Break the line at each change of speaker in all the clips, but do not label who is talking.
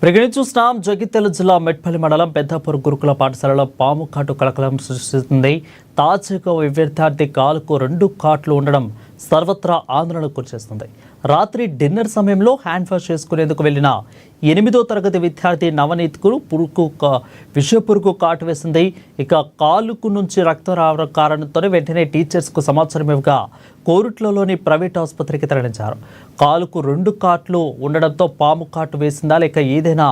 ప్రగణించుస్తున్నాం. జగిత్యాల జిల్లా మెట్పల్లి మండలం పెద్దాపూర్ గురుకుల పాఠశాలలో పాము కాటు కలకలం సృష్టిస్తుంది. తాజాగా విద్యార్థి కాలుకు 2 కాట్లు ఉండడం సర్వత్రా ఆందోళనకు గురిచేస్తుంది. రాత్రి డిన్నర్ సమయంలో హ్యాండ్ వాష్ చేసుకునేందుకు వెళ్లిన 8వ తరగతి విద్యార్థి నవనీత్కు విషపురుగు కాటు వేసింది. ఇక కాలుకు నుంచి రక్తం రావడం కారణంతోనే వెంటనే టీచర్స్కు సమాచారం ఇవ్వగా కోరుట్లలోని ప్రైవేట్ ఆసుపత్రికి తరలించారు. కాలుకు 2 కాట్లు ఉండడంతో పాము కాటు వేసిందా లేక ఏదైనా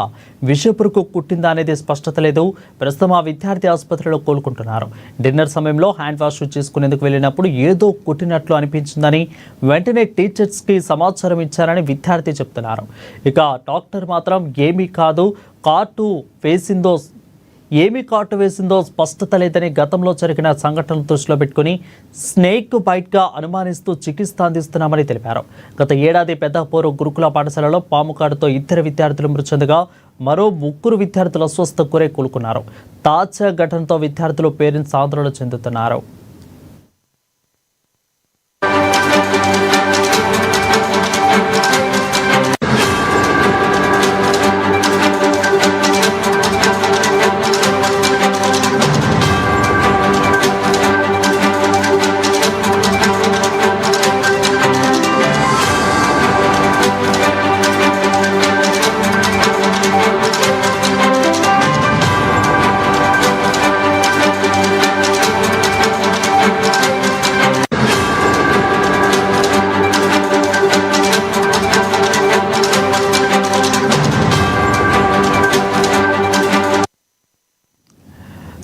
విషపురుగు కుట్టిందా అనేది స్పష్టత లేదు. ప్రస్తుతం ఆ విద్యార్థి ఆసుపత్రిలో కోలుకుంటున్నారు. డిన్నర్ సమయంలో హ్యాండ్ వాష్ చేసుకునేందుకు వెళ్ళినప్పుడు ఏదో కుట్టినట్లు అనిపించిందని వెంటనే టీచర్స్కి సమాచారం ఇచ్చారని విద్యార్థి చెప్తున్నారు. ఇక డాక్టర్ మాత్రం ఏమీ కాటు వేసిందో స్పష్టత లేదని, గతంలో జరిగిన సంఘటనలు దృష్టిలో పెట్టుకుని స్నేక్ బైట్గా అనుమానిస్తూ చికిత్స అందిస్తున్నామని తెలిపారు. గత ఏడాది పెద్దాపూర్ గురుకుల పాఠశాలలో పాము కాటుతో 2 విద్యార్థులు మృతి చెందగా మరో 3 విద్యార్థులు అస్వస్థకు గురై కోలుకున్నారు. తాజా ఘటనతో విద్యార్థులు పేరెంట్స్ ఆందోళన చెందుతున్నారు.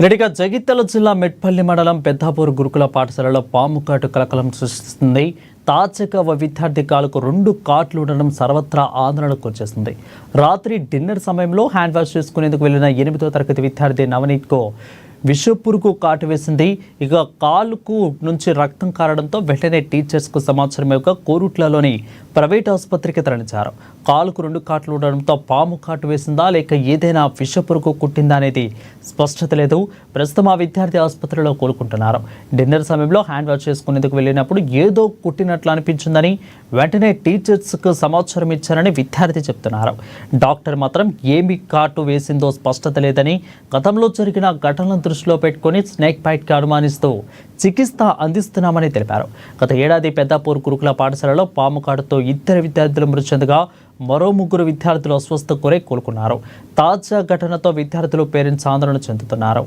రెడ్డిగా జగిత్యాల జిల్లా మెట్పల్లి మండలం పెద్దాపూర్ గురుకుల పాఠశాలలో పాము కాటు కలకలం సృష్టిస్తుంది. తాజాగా విద్యార్థి కాలుకు 2 కాట్లు ఉండడం సర్వత్రా ఆందోళనకు గురిచేస్తుంది. రాత్రి డిన్నర్ సమయంలో హ్యాండ్ వాష్ చేసుకునేందుకు వెళ్లిన 8వ తరగతి విద్యార్థి నవనీత్కు విషపురుగు కాటు వేసింది. ఇక కాలుకు నుంచి రక్తం కారడంతో వెంటనే టీచర్స్కు సమాచారం ఇవ్వగా కోరుట్లలోని ప్రైవేట్ ఆసుపత్రికి తరలించారు. కాలుకు 2 కాట్లు ఉండడంతో పాము కాటు వేసిందా లేక ఏదైనా విషపురుగు కుట్టిందా అనేది స్పష్టత లేదు. ప్రస్తుతం ఆ విద్యార్థి ఆసుపత్రిలో కోలుకుంటున్నారు. డిన్నర్ సమయంలో హ్యాండ్ వాష్ చేసుకునేందుకు వెళ్ళినప్పుడు ఏదో కుట్టినట్లు అనిపించిందని వెంటనే టీచర్స్కు సమాచారం ఇచ్చారని విద్యార్థి చెప్తున్నారు. డాక్టర్ మాత్రం ఏమి కాటు వేసిందో స్పష్టత లేదని, గతంలో జరిగిన ఘటనలను దృష్టిలో పెట్టుకుని స్నేక్ బైట్గా అనుమానిస్తూ చికిత్స అందిస్తున్నామని తెలిపారు. గత ఏడాది పెద్దాపూర్ గురుకుల పాఠశాలలో పాము కాటుతో 2 విద్యార్థులు మృతి చెందగా మరో 3 విద్యార్థులు అస్వస్థకు గురై కోలుకున్నారు. తాజా ఘటనతో విద్యార్థులు పేరెంట్స్ ఆందోళన చెందుతున్నారు.